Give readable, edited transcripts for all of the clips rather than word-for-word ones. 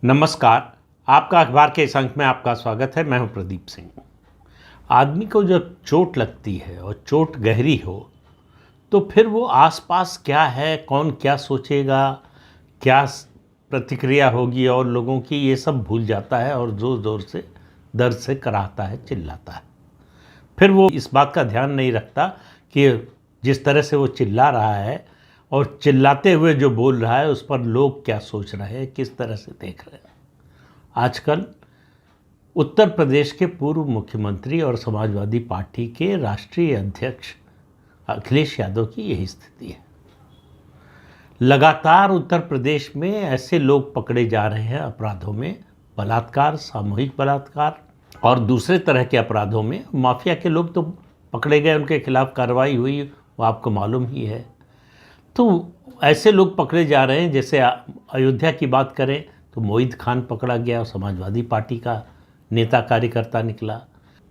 नमस्कार। आपका अखबार के इस अंक में आपका स्वागत है। मैं हूं प्रदीप सिंह। आदमी को जब चोट लगती है और चोट गहरी हो तो फिर वो आसपास क्या है, कौन क्या सोचेगा, क्या प्रतिक्रिया होगी और लोगों की, ये सब भूल जाता है और ज़ोर ज़ोर से दर्द से कराहता है, चिल्लाता है। फिर वो इस बात का ध्यान नहीं रखता कि जिस तरह से वो चिल्ला रहा है और चिल्लाते हुए जो बोल रहा है उस पर लोग क्या सोच रहे हैं, किस तरह से देख रहे हैं। आजकल उत्तर प्रदेश के पूर्व मुख्यमंत्री और समाजवादी पार्टी के राष्ट्रीय अध्यक्ष अखिलेश यादव की यही स्थिति है। लगातार उत्तर प्रदेश में ऐसे लोग पकड़े जा रहे हैं अपराधों में, बलात्कार, सामूहिक बलात्कार और दूसरे तरह के अपराधों में। माफिया के लोग तो पकड़े गए, उनके खिलाफ कार्रवाई हुई, वो आपको मालूम ही है। तो ऐसे लोग पकड़े जा रहे हैं। जैसे अयोध्या की बात करें तो मोहित खान पकड़ा गया, समाजवादी पार्टी का नेता कार्यकर्ता निकला।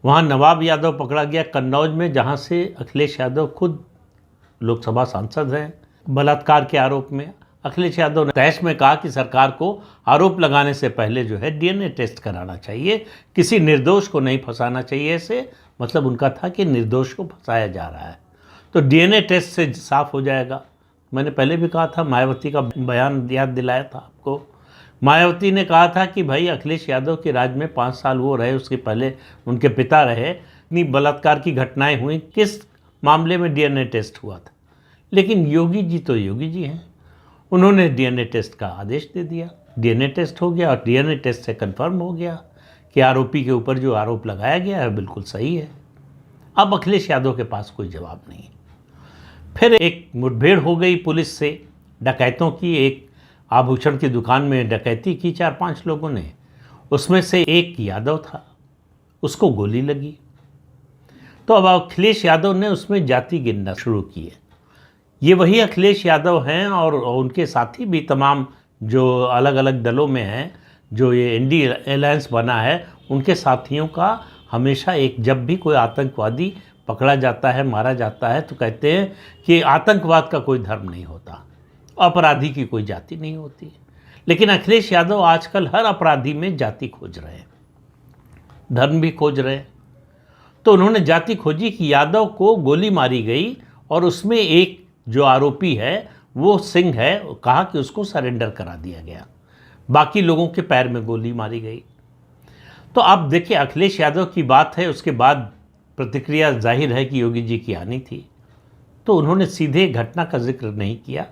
वहाँ नवाब यादव पकड़ा गया कन्नौज में, जहाँ से अखिलेश यादव खुद लोकसभा सांसद हैं। बलात्कार के आरोप में अखिलेश यादव ने तहस में कहा कि सरकार को आरोप लगाने से पहले जो है डीएनए टेस्ट कराना चाहिए, किसी निर्दोष को नहीं फंसाना चाहिए। ऐसे मतलब उनका था कि निर्दोष को फंसाया जा रहा है, तो डीएनए टेस्ट से साफ हो जाएगा। मैंने पहले भी कहा था, मायावती का बयान याद दिलाया था आपको। मायावती ने कहा था कि भाई अखिलेश यादव के राज में 5 साल वो रहे, उसके पहले उनके पिता रहे, इतनी बलात्कार की घटनाएं हुई, किस मामले में डीएनए टेस्ट हुआ था। लेकिन योगी जी तो योगी जी हैं, उन्होंने डीएनए टेस्ट का आदेश दे दिया। डीएनए टेस्ट हो गया और डीएनए टेस्ट से कंफर्म हो गया कि आरोपी के ऊपर जो आरोप लगाया गया है बिल्कुल सही है। अब अखिलेश यादव के पास कोई जवाब नहीं है। फिर एक मुठभेड़ हो गई पुलिस से, डकैतों की। एक आभूषण की दुकान में डकैती की 4-5 लोगों ने, उसमें से एक यादव था, उसको गोली लगी। तो अब अखिलेश यादव ने उसमें जाति गिनना शुरू की है। ये वही अखिलेश यादव हैं और उनके साथी भी तमाम जो अलग अलग दलों में हैं, जो ये इंडी अलायंस बना है, उनके साथियों का हमेशा एक, जब भी कोई आतंकवादी पकड़ा जाता है, मारा जाता है, तो कहते हैं कि आतंकवाद का कोई धर्म नहीं होता, अपराधी की कोई जाति नहीं होती। लेकिन अखिलेश यादव आजकल हर अपराधी में जाति खोज रहे हैं, धर्म भी खोज रहे हैं। तो उन्होंने जाति खोजी कि यादव को गोली मारी गई और उसमें एक जो आरोपी है वो सिंह है, कहा कि उसको सरेंडर करा दिया गया, बाकी लोगों के पैर में गोली मारी गई। तो अब देखिए, अखिलेश यादव की बात है, उसके बाद प्रतिक्रिया जाहिर है कि योगी जी की आनी थी, तो उन्होंने सीधे घटना का जिक्र नहीं किया,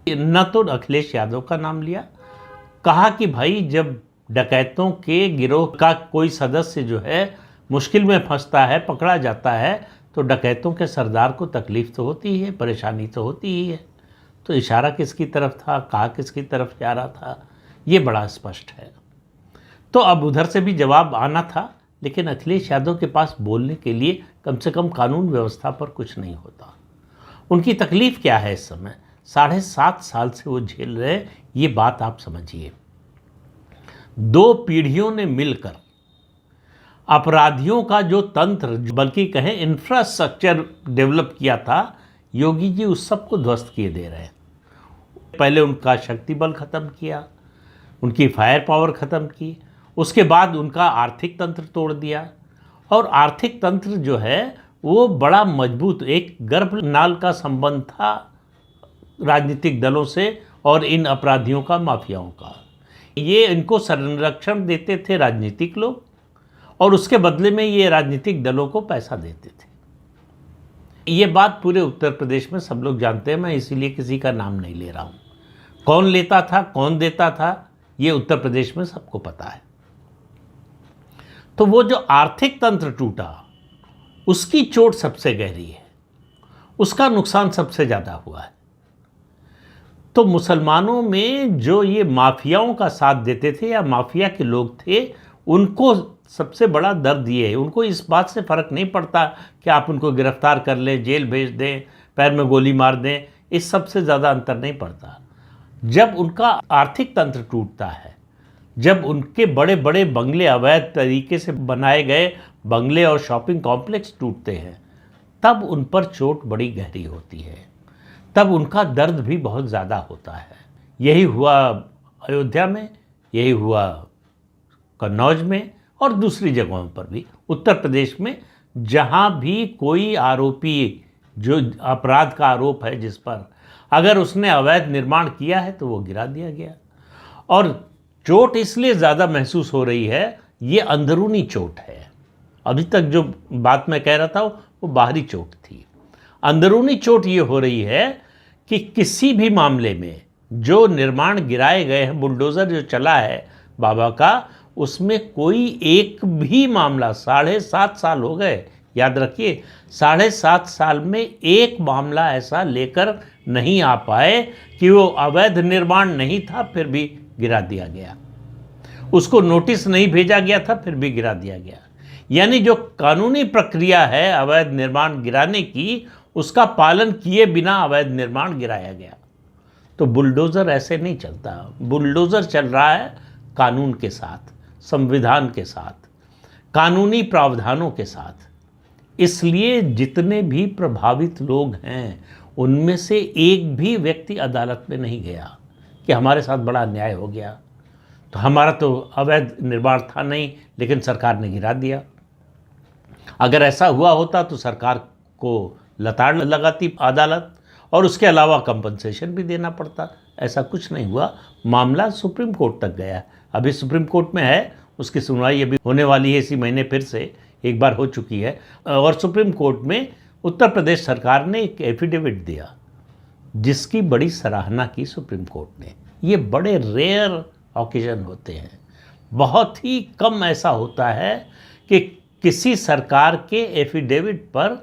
न तो अखिलेश यादव का नाम लिया। कहा कि भाई जब डकैतों के गिरोह का कोई सदस्य जो है मुश्किल में फंसता है, पकड़ा जाता है, तो डकैतों के सरदार को तकलीफ तो होती ही है, परेशानी तो होती ही है। तो इशारा किसकी तरफ था, कहा किसकी तरफ जा रहा था, ये बड़ा स्पष्ट है। तो अब उधर से भी जवाब आना था, लेकिन अखिलेश यादव के पास बोलने के लिए कम से कम कानून व्यवस्था पर कुछ नहीं होता। उनकी तकलीफ़ क्या है इस समय, 7.5 साल से वो झेल रहे, ये बात आप समझिए। 2 पीढ़ियों ने मिलकर अपराधियों का जो तंत्र, बल्कि कहें इंफ्रास्ट्रक्चर डेवलप किया था, योगी जी उस सब को ध्वस्त किए दे रहे हैं। पहले उनका शक्ति बल ख़त्म किया, उनकी फायर पावर ख़त्म की, उसके बाद उनका आर्थिक तंत्र तोड़ दिया। और आर्थिक तंत्र जो है वो बड़ा मजबूत, एक गर्भनाल का संबंध था राजनीतिक दलों से और इन अपराधियों का, माफियाओं का। ये इनको संरक्षण देते थे राजनीतिक लोग, और उसके बदले में ये राजनीतिक दलों को पैसा देते थे। ये बात पूरे उत्तर प्रदेश में सब लोग जानते हैं, मैं इसीलिए किसी का नाम नहीं ले रहा हूँ। कौन लेता था, कौन देता था, ये उत्तर प्रदेश में सबको पता है। तो वो जो आर्थिक तंत्र टूटा, उसकी चोट सबसे गहरी है, उसका नुकसान सबसे ज़्यादा हुआ है। तो मुसलमानों में जो ये माफियाओं का साथ देते थे या माफिया के लोग थे, उनको सबसे बड़ा दर्द ये है। उनको इस बात से फ़र्क नहीं पड़ता कि आप उनको गिरफ्तार कर लें, जेल भेज दें, पैर में गोली मार दें, इस सब से ज़्यादा अंतर नहीं पड़ता। जब उनका आर्थिक तंत्र टूटता है, जब उनके बड़े बड़े बंगले, अवैध तरीके से बनाए गए बंगले और शॉपिंग कॉम्प्लेक्स टूटते हैं, तब उन पर चोट बड़ी गहरी होती है, तब उनका दर्द भी बहुत ज़्यादा होता है। यही हुआ अयोध्या में, यही हुआ कन्नौज में और दूसरी जगहों पर भी। उत्तर प्रदेश में जहाँ भी कोई आरोपी, जो अपराध का आरोप है जिस पर, अगर उसने अवैध निर्माण किया है तो वो गिरा दिया गया। और चोट इसलिए ज़्यादा महसूस हो रही है, ये अंदरूनी चोट है। अभी तक जो बात मैं कह रहा था वो बाहरी चोट थी। अंदरूनी चोट ये हो रही है कि किसी भी मामले में जो निर्माण गिराए गए हैं, बुलडोज़र जो चला है बाबा का, उसमें कोई एक भी मामला, 7.5 साल हो गए, याद रखिए 7.5 साल में एक मामला ऐसा लेकर नहीं आ पाए कि वो अवैध निर्माण नहीं था फिर भी गिरा दिया गया, उसको नोटिस नहीं भेजा गया था फिर भी गिरा दिया गया। यानी जो कानूनी प्रक्रिया है अवैध निर्माण गिराने की, उसका पालन किए बिना अवैध निर्माण गिराया गया। तो बुलडोज़र ऐसे नहीं चलता। बुलडोज़र चल रहा है कानून के साथ, संविधान के साथ, कानूनी प्रावधानों के साथ। इसलिए जितने भी प्रभावित लोग हैं उनमें से एक भी व्यक्ति अदालत में नहीं गया कि हमारे साथ बड़ा अन्याय हो गया, तो हमारा तो अवैध निर्माण था नहीं लेकिन सरकार ने गिरा दिया। अगर ऐसा हुआ होता तो सरकार को लताड़ लगाती अदालत और उसके अलावा कंपनसेशन भी देना पड़ता। ऐसा कुछ नहीं हुआ। मामला सुप्रीम कोर्ट तक गया, अभी सुप्रीम कोर्ट में है, उसकी सुनवाई अभी होने वाली है इसी महीने, फिर से एक बार हो चुकी है। और सुप्रीम कोर्ट में उत्तर प्रदेश सरकार ने एक एफिडेविट दिया जिसकी बड़ी सराहना की सुप्रीम कोर्ट ने। ये बड़े रेयर ऑकेजन होते हैं, बहुत ही कम ऐसा होता है कि किसी सरकार के एफिडेविट पर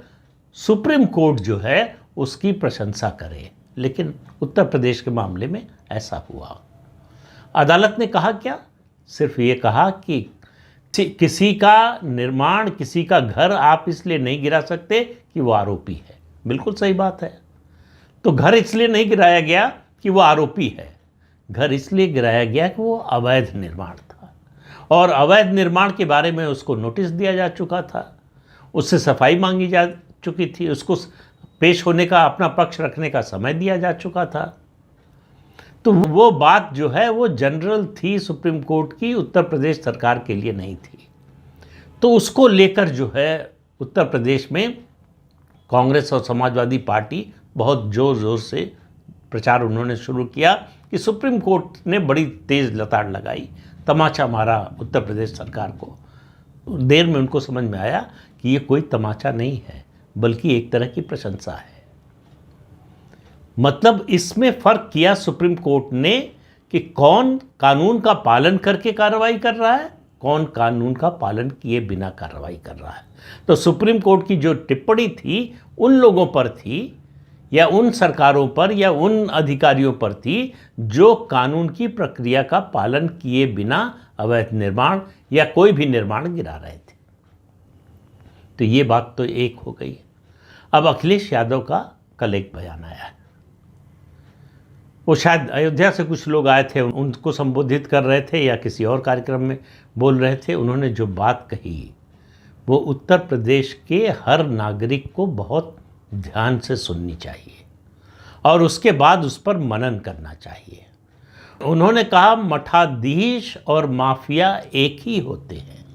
सुप्रीम कोर्ट जो है उसकी प्रशंसा करे, लेकिन उत्तर प्रदेश के मामले में ऐसा हुआ। अदालत ने कहा क्या? सिर्फ ये कहा कि किसी का निर्माण, किसी का घर आप इसलिए नहीं गिरा सकते कि वो आरोपी है। बिल्कुल सही बात है। तो घर इसलिए नहीं गिराया गया कि वो आरोपी है, घर इसलिए गिराया गया कि वो अवैध निर्माण था और अवैध निर्माण के बारे में उसको नोटिस दिया जा चुका था, उससे सफाई मांगी जा चुकी थी, उसको पेश होने का, अपना पक्ष रखने का समय दिया जा चुका था। तो वो बात जो है वो जनरल थी सुप्रीम कोर्ट की, उत्तर प्रदेश सरकार के लिए नहीं थी। तो उसको लेकर जो है उत्तर प्रदेश में कांग्रेस और समाजवादी पार्टी बहुत ज़ोर ज़ोर से प्रचार उन्होंने शुरू किया कि सुप्रीम कोर्ट ने बड़ी तेज़ लताड़ लगाई, तमाचा मारा उत्तर प्रदेश सरकार को। देर में उनको समझ में आया कि ये कोई तमाचा नहीं है बल्कि एक तरह की प्रशंसा है। मतलब इसमें फ़र्क किया सुप्रीम कोर्ट ने कि कौन कानून का पालन करके कार्रवाई कर रहा है, कौन कानून का पालन किए बिना कार्रवाई कर रहा है। तो सुप्रीम कोर्ट की जो टिप्पणी थी उन लोगों पर थी या उन सरकारों पर या उन अधिकारियों पर थी जो कानून की प्रक्रिया का पालन किए बिना अवैध निर्माण या कोई भी निर्माण गिरा रहे थे। तो ये बात तो एक हो गई। अब अखिलेश यादव का कल एक बयान आया है। वो शायद अयोध्या से कुछ लोग आए थे, उनको संबोधित कर रहे थे या किसी और कार्यक्रम में बोल रहे थे। उन्होंने जो बात कही वो उत्तर प्रदेश के हर नागरिक को बहुत ध्यान से सुननी चाहिए और उसके बाद उस पर मनन करना चाहिए। उन्होंने कहा मठाधीश और माफिया एक ही होते हैं,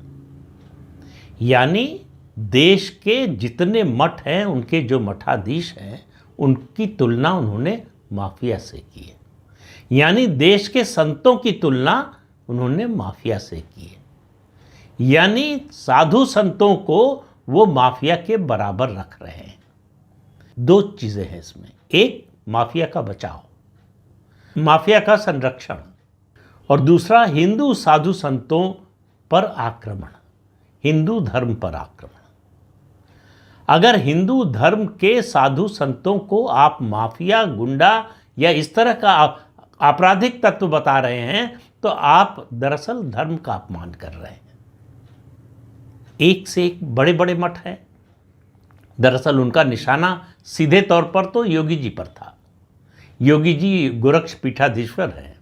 यानी देश के जितने मठ हैं उनके जो मठाधीश हैं उनकी तुलना उन्होंने माफिया से की है, यानी देश के संतों की तुलना उन्होंने माफिया से की है। यानी साधु संतों को वो माफिया के बराबर रख रहे हैं। दो चीज़ें हैं इसमें, एक माफिया का बचाव, माफिया का संरक्षण, और दूसरा हिंदू साधु संतों पर आक्रमण, हिंदू धर्म पर आक्रमण। अगर हिंदू धर्म के साधु संतों को आप माफिया, गुंडा या इस तरह का आपराधिक तत्व बता रहे हैं तो आप दरअसल धर्म का अपमान कर रहे हैं। एक से एक बड़े बड़े मठ हैं, दरअसल उनका निशाना सीधे तौर पर तो योगी जी पर था। योगी जी गोरक्ष पीठाधीश्वर हैं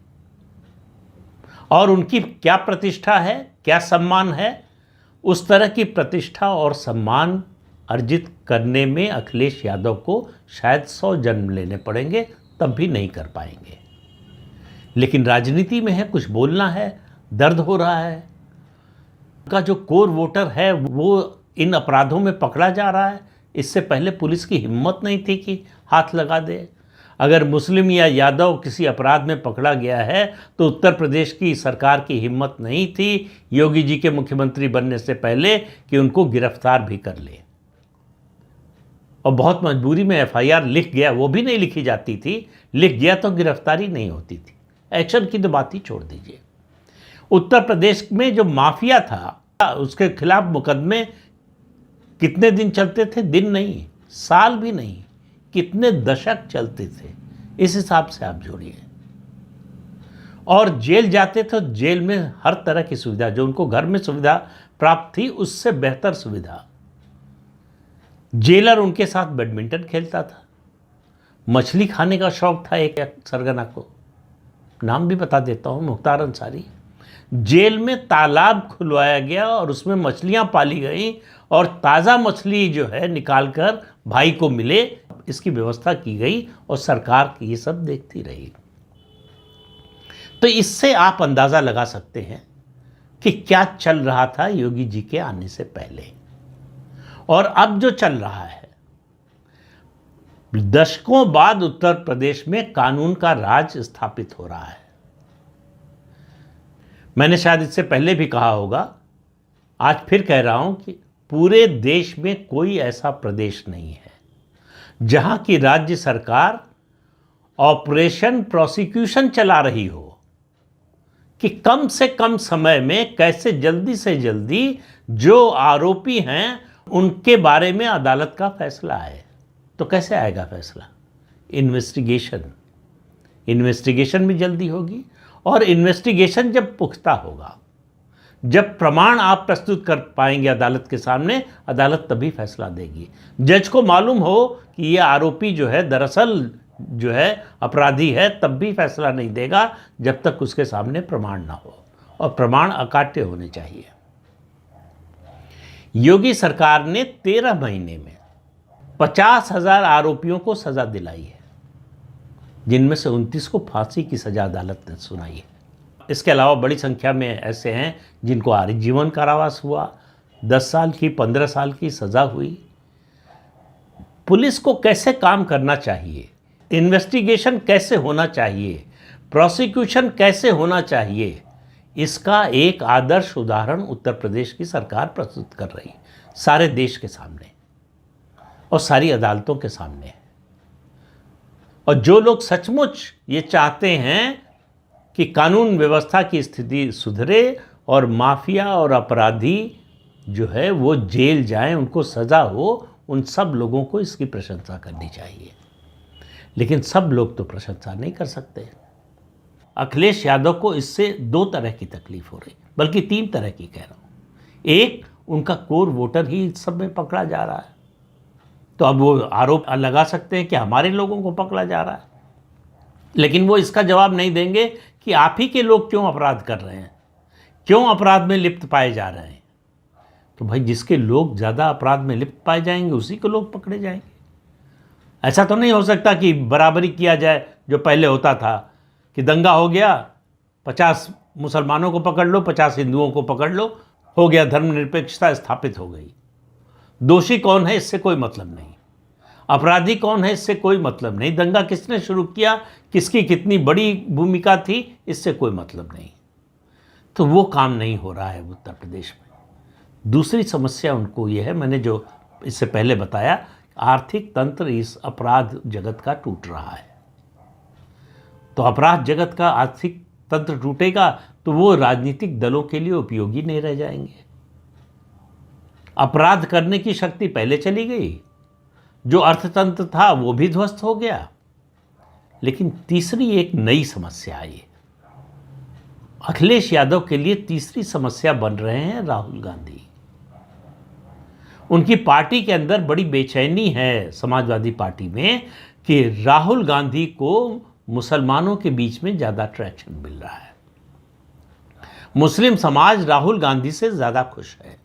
और उनकी क्या प्रतिष्ठा है, क्या सम्मान है, उस तरह की प्रतिष्ठा और सम्मान अर्जित करने में अखिलेश यादव को शायद 100 जन्म लेने पड़ेंगे, तब भी नहीं कर पाएंगे। लेकिन राजनीति में है, कुछ बोलना है दर्द हो रहा है। उनका जो कोर वोटर है वो इन अपराधों में पकड़ा जा रहा है। इससे पहले पुलिस की हिम्मत नहीं थी कि हाथ लगा दे। अगर मुस्लिम या यादव किसी अपराध में पकड़ा गया है तो उत्तर प्रदेश की सरकार की हिम्मत नहीं थी योगी जी के मुख्यमंत्री बनने से पहले कि उनको गिरफ्तार भी कर ले। और बहुत मजबूरी में एफआईआर लिख गया, वो भी नहीं लिखी जाती थी, लिख गया तो गिरफ्तारी नहीं होती थी। एक्शन की तो बात ही छोड़ दीजिए। उत्तर प्रदेश में जो माफिया था उसके खिलाफ मुकदमे कितने दिन चलते थे? दिन नहीं, साल भी नहीं, कितने दशक चलते थे, इस हिसाब से आप जोड़िए। और जेल जाते थे, जेल में हर तरह की सुविधा, जो उनको घर में सुविधा प्राप्त थी उससे बेहतर सुविधा। जेलर उनके साथ बैडमिंटन खेलता था, मछली खाने का शौक था एक सरगना को, नाम भी बता देता हूँ, मुख्तार अंसारी। जेल में तालाब खुलवाया गया और उसमें मछलियां पाली गई और ताज़ा मछली जो है निकालकर भाई को मिले, इसकी व्यवस्था की गई और सरकार ये सब देखती रही। तो इससे आप अंदाज़ा लगा सकते हैं कि क्या चल रहा था योगी जी के आने से पहले और अब जो चल रहा है। दशकों बाद उत्तर प्रदेश में कानून का राज स्थापित हो रहा है। मैंने शायद इससे पहले भी कहा होगा, आज फिर कह रहा हूं कि पूरे देश में कोई ऐसा प्रदेश नहीं है जहां की राज्य सरकार ऑपरेशन प्रोसिक्यूशन चला रही हो कि कम से कम समय में कैसे जल्दी से जल्दी जो आरोपी हैं उनके बारे में अदालत का फैसला आए। तो कैसे आएगा फैसला? इन्वेस्टिगेशन भी जल्दी होगी और इन्वेस्टिगेशन जब पुख्ता होगा, जब प्रमाण आप प्रस्तुत कर पाएंगे अदालत के सामने, अदालत तभी फैसला देगी। जज को मालूम हो कि ये आरोपी जो है दरअसल जो है अपराधी है, तब भी फैसला नहीं देगा जब तक उसके सामने प्रमाण ना हो, और प्रमाण अकाट्य होने चाहिए। योगी सरकार ने 13 महीने में 50,000 आरोपियों को सजा दिलाई है, जिनमें से 29 को फांसी की सजा अदालत ने सुनाई है। इसके अलावा बड़ी संख्या में ऐसे हैं जिनको आजीवन कारावास हुआ, 10 साल की 15 साल की सजा हुई। पुलिस को कैसे काम करना चाहिए, इन्वेस्टिगेशन कैसे होना चाहिए, प्रोसिक्यूशन कैसे होना चाहिए, इसका एक आदर्श उदाहरण उत्तर प्रदेश की सरकार प्रस्तुत कर रही है सारे देश के सामने और सारी अदालतों के सामने। और जो लोग सचमुच ये चाहते हैं कि कानून व्यवस्था की स्थिति सुधरे और माफिया और अपराधी जो है वो जेल जाएं, उनको सज़ा हो, उन सब लोगों को इसकी प्रशंसा करनी चाहिए। लेकिन सब लोग तो प्रशंसा नहीं कर सकते। अखिलेश यादव को इससे 2 तरह की तकलीफ हो रही, बल्कि 3 तरह की कह रहा हूँ। एक, उनका कोर वोटर ही इस सब में पकड़ा जा रहा है, तो अब वो आरोप लगा सकते हैं कि हमारे लोगों को पकड़ा जा रहा है, लेकिन वो इसका जवाब नहीं देंगे कि आप ही के लोग क्यों अपराध कर रहे हैं, क्यों अपराध में लिप्त पाए जा रहे हैं। तो भाई जिसके लोग ज़्यादा अपराध में लिप्त पाए जाएंगे उसी को लोग पकड़े जाएंगे। ऐसा तो नहीं हो सकता कि बराबरी किया जाए, जो पहले होता था कि दंगा हो गया 50 मुसलमानों को पकड़ लो, 50 हिंदुओं को पकड़ लो, हो गया, धर्मनिरपेक्षता स्थापित हो गई। दोषी कौन है इससे कोई मतलब नहीं, अपराधी कौन है इससे कोई मतलब नहीं, दंगा किसने शुरू किया, किसकी कितनी बड़ी भूमिका थी, इससे कोई मतलब नहीं। तो वो काम नहीं हो रहा है उत्तर प्रदेश में। दूसरी समस्या उनको ये है, मैंने जो इससे पहले बताया, आर्थिक तंत्र इस अपराध जगत का टूट रहा है। तो अपराध जगत का आर्थिक तंत्र टूटेगा तो वो राजनीतिक दलों के लिए उपयोगी नहीं रह जाएंगे। अपराध करने की शक्ति पहले चली गई, जो अर्थतंत्र था वो भी ध्वस्त हो गया। लेकिन तीसरी एक नई समस्या आई, अखिलेश यादव के लिए तीसरी समस्या बन रहे हैं राहुल गांधी। उनकी पार्टी के अंदर बड़ी बेचैनी है समाजवादी पार्टी में कि राहुल गांधी को मुसलमानों के बीच में ज़्यादा ट्रैक्शन मिल रहा है। मुस्लिम समाज राहुल गांधी से ज़्यादा खुश है,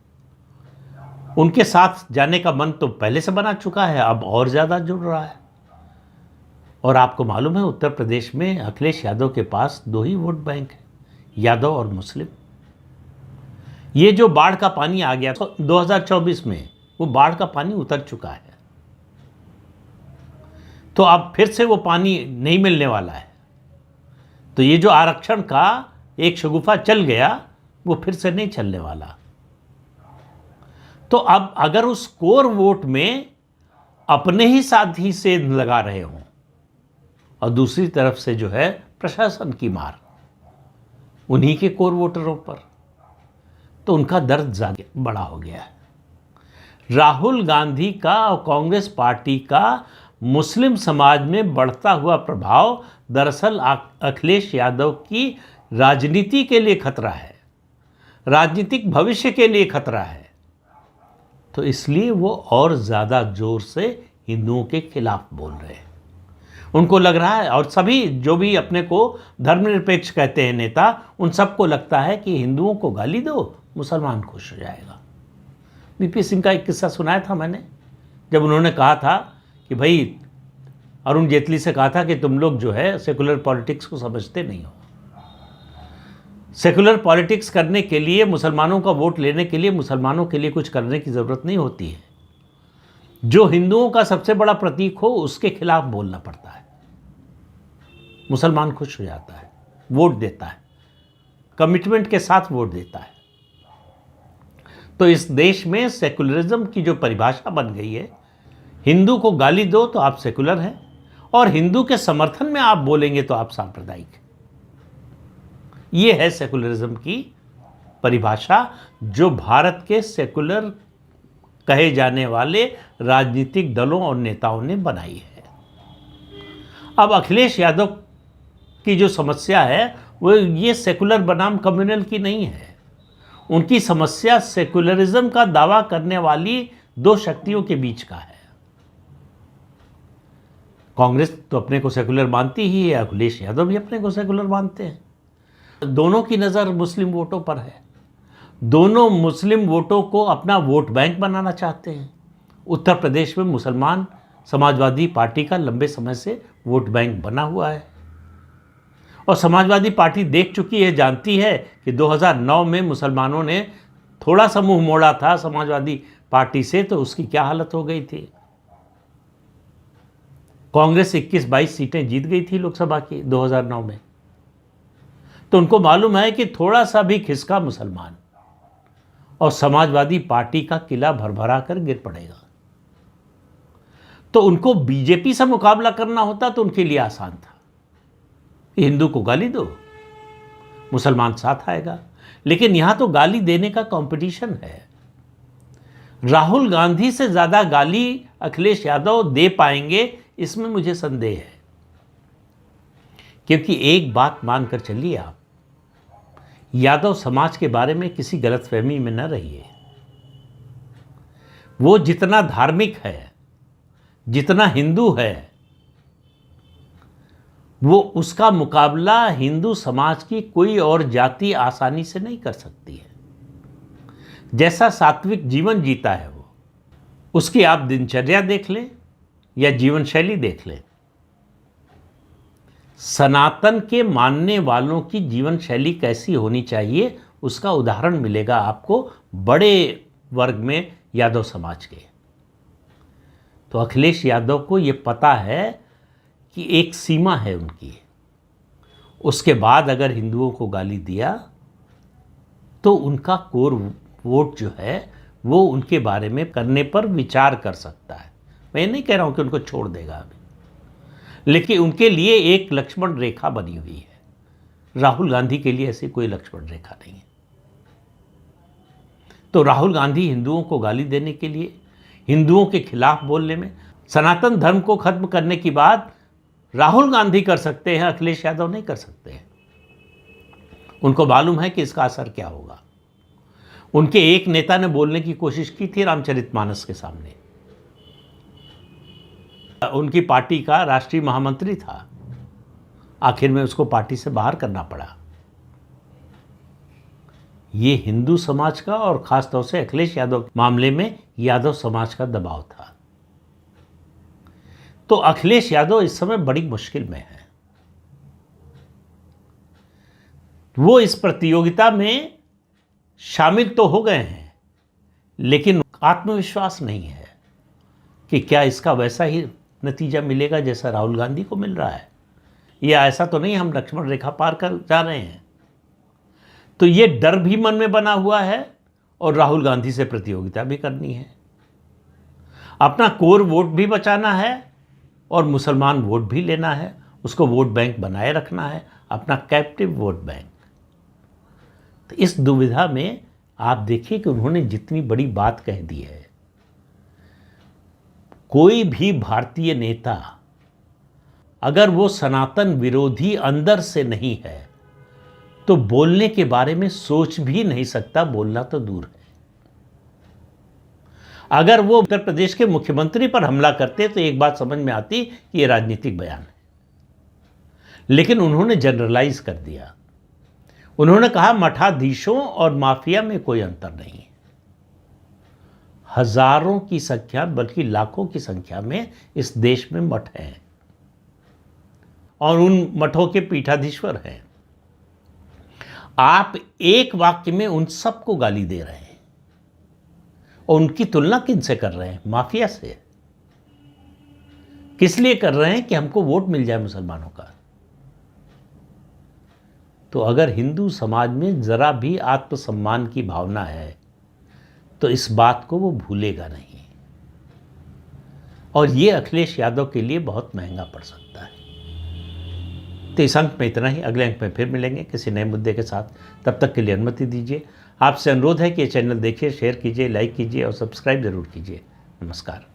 उनके साथ जाने का मन तो पहले से बना चुका है, अब और ज़्यादा जुड़ रहा है। और आपको मालूम है उत्तर प्रदेश में अखिलेश यादव के पास 2 ही वोट बैंक है, यादव और मुस्लिम। ये जो बाढ़ का पानी आ गया 2024 में, वो बाढ़ का पानी उतर चुका है, तो अब फिर से वो पानी नहीं मिलने वाला है। तो ये जो आरक्षण का एक शगुफा चल गया, वो फिर से नहीं चलने वाला। तो अब अगर उस कोर वोट में अपने ही साथी से लगा रहे हों और दूसरी तरफ से जो है प्रशासन की मार उन्हीं के कोर वोटरों पर, तो उनका दर्द ज्यादा बड़ा हो गया है। राहुल गांधी का और कांग्रेस पार्टी का मुस्लिम समाज में बढ़ता हुआ प्रभाव दरअसल अखिलेश यादव की राजनीति के लिए खतरा है, राजनीतिक भविष्य के लिए खतरा है। तो इसलिए वो और ज़्यादा जोर से हिंदुओं के खिलाफ बोल रहे हैं। उनको लग रहा है, और सभी जो भी अपने को धर्मनिरपेक्ष कहते हैं नेता, उन सबको लगता है कि हिंदुओं को गाली दो, मुसलमान खुश हो जाएगा। वीपी सिंह का एक किस्सा सुनाया था मैंने, जब उन्होंने कहा था कि भाई, अरुण जेटली से कहा था कि तुम लोग जो है सेकुलर पॉलिटिक्स को समझते नहीं हो। सेकुलर पॉलिटिक्स करने के लिए, मुसलमानों का वोट लेने के लिए मुसलमानों के लिए कुछ करने की ज़रूरत नहीं होती है। जो हिंदुओं का सबसे बड़ा प्रतीक हो उसके खिलाफ बोलना पड़ता है। मुसलमान खुश हो जाता है, वोट देता है, कमिटमेंट के साथ वोट देता है। तो इस देश में सेकुलरिज्म की जो परिभाषा बन गई है, हिंदू को गाली दो तो आप सेकुलर हैं, और हिंदू के समर्थन में आप बोलेंगे तो आप सांप्रदायिक हैं। ये है सेकुलरिज्म की परिभाषा, जो भारत के सेकुलर कहे जाने वाले राजनीतिक दलों और नेताओं ने बनाई है। अब अखिलेश यादव की जो समस्या है वो ये सेकुलर बनाम कम्युनल की नहीं है। उनकी समस्या सेकुलरिज्म का दावा करने वाली दो शक्तियों के बीच का है। कांग्रेस तो अपने को सेकुलर मानती ही है, अखिलेश यादव भी अपने को सेकुलर मानते हैं। दोनों की नज़र मुस्लिम वोटों पर है। दोनों मुस्लिम वोटों को अपना वोट बैंक बनाना चाहते हैं। उत्तर प्रदेश में मुसलमान समाजवादी पार्टी का लंबे समय से वोट बैंक बना हुआ है, और समाजवादी पार्टी देख चुकी है, जानती है कि 2009 में मुसलमानों ने थोड़ा सा मुंह मोड़ा था समाजवादी पार्टी से, तो उसकी क्या हालत हो गई थी। कांग्रेस 21-22 सीटें जीत गई थी लोकसभा की 2009 में। तो उनको मालूम है कि थोड़ा सा भी खिसका मुसलमान और समाजवादी पार्टी का किला भरभरा कर गिर पड़ेगा। तो उनको बीजेपी से मुकाबला करना होता तो उनके लिए आसान था, हिंदू को गाली दो, मुसलमान साथ आएगा। लेकिन यहां तो गाली देने का कंपटीशन है। राहुल गांधी से ज़्यादा गाली अखिलेश यादव दे पाएंगे, इसमें मुझे संदेह है। क्योंकि एक बात मानकर चलिए आप, यादव समाज के बारे में किसी गलतफहमी में न रहिए। वो जितना धार्मिक है, जितना हिंदू है, वो उसका मुकाबला हिंदू समाज की कोई और जाति आसानी से नहीं कर सकती है। जैसा सात्विक जीवन जीता है वो, उसकी आप दिनचर्या देख लें या जीवन शैली देख लें। सनातन के मानने वालों की जीवन शैली कैसी होनी चाहिए, उसका उदाहरण मिलेगा आपको बड़े वर्ग में यादव समाज के। तो अखिलेश यादव को ये पता है कि एक सीमा है उनकी, उसके बाद अगर हिंदुओं को गाली दिया तो उनका कोर वोट जो है वो उनके बारे में करने पर विचार कर सकता है। मैं ये नहीं कह रहा हूं कि उनको छोड़ देगा अभी, लेकिन उनके लिए एक लक्ष्मण रेखा बनी हुई है। राहुल गांधी के लिए ऐसी कोई लक्ष्मण रेखा नहीं है। तो राहुल गांधी हिंदुओं को गाली देने के लिए, हिंदुओं के खिलाफ बोलने में, सनातन धर्म को खत्म करने की बात राहुल गांधी कर सकते हैं, अखिलेश यादव नहीं कर सकते हैं। उनको मालूम है कि इसका असर क्या होगा। उनके एक नेता ने बोलने की कोशिश की थी रामचरितमानस के सामने, उनकी पार्टी का राष्ट्रीय महामंत्री था, आखिर में उसको पार्टी से बाहर करना पड़ा। ये हिंदू समाज का और खासतौर से अखिलेश यादव मामले में यादव समाज का दबाव था। तो अखिलेश यादव इस समय बड़ी मुश्किल में है। वो इस प्रतियोगिता में शामिल तो हो गए हैं, लेकिन आत्मविश्वास नहीं है कि क्या इसका वैसा ही नतीजा मिलेगा जैसा राहुल गांधी को मिल रहा है, या ऐसा तो नहीं हम लक्ष्मण रेखा पार कर जा रहे हैं। तो ये डर भी मन में बना हुआ है और राहुल गांधी से प्रतियोगिता भी करनी है, अपना कोर वोट भी बचाना है और मुसलमान वोट भी लेना है, उसको वोट बैंक बनाए रखना है, अपना कैप्टिव वोट बैंक। तो इस दुविधा में आप देखिए कि उन्होंने जितनी बड़ी बात कह दी है, कोई भी भारतीय नेता अगर वो सनातन विरोधी अंदर से नहीं है तो बोलने के बारे में सोच भी नहीं सकता, बोलना तो दूर है। अगर वो उत्तर प्रदेश के मुख्यमंत्री पर हमला करते तो एक बात समझ में आती कि ये राजनीतिक बयान है, लेकिन उन्होंने जनरलाइज कर दिया। उन्होंने कहा मठाधीशों और माफिया में कोई अंतर नहीं है। हजारों की संख्या बल्कि लाखों की संख्या में इस देश में मठ हैं और उन मठों के पीठाधीश्वर हैं। आप एक वाक्य में उन सबको गाली दे रहे हैं और उनकी तुलना किनसे कर रहे हैं? माफिया से। किस लिए कर रहे हैं? कि हमको वोट मिल जाए मुसलमानों का। तो अगर हिंदू समाज में जरा भी आत्मसम्मान की भावना है तो इस बात को वो भूलेगा नहीं, और ये अखिलेश यादव के लिए बहुत महंगा पड़ सकता है। तो इस अंक में इतना ही, अगले अंक में फिर मिलेंगे किसी नए मुद्दे के साथ। तब तक के लिए अनुमति दीजिए। आपसे अनुरोध है कि ये चैनल देखिए, शेयर कीजिए, लाइक कीजिए और सब्सक्राइब जरूर कीजिए। नमस्कार।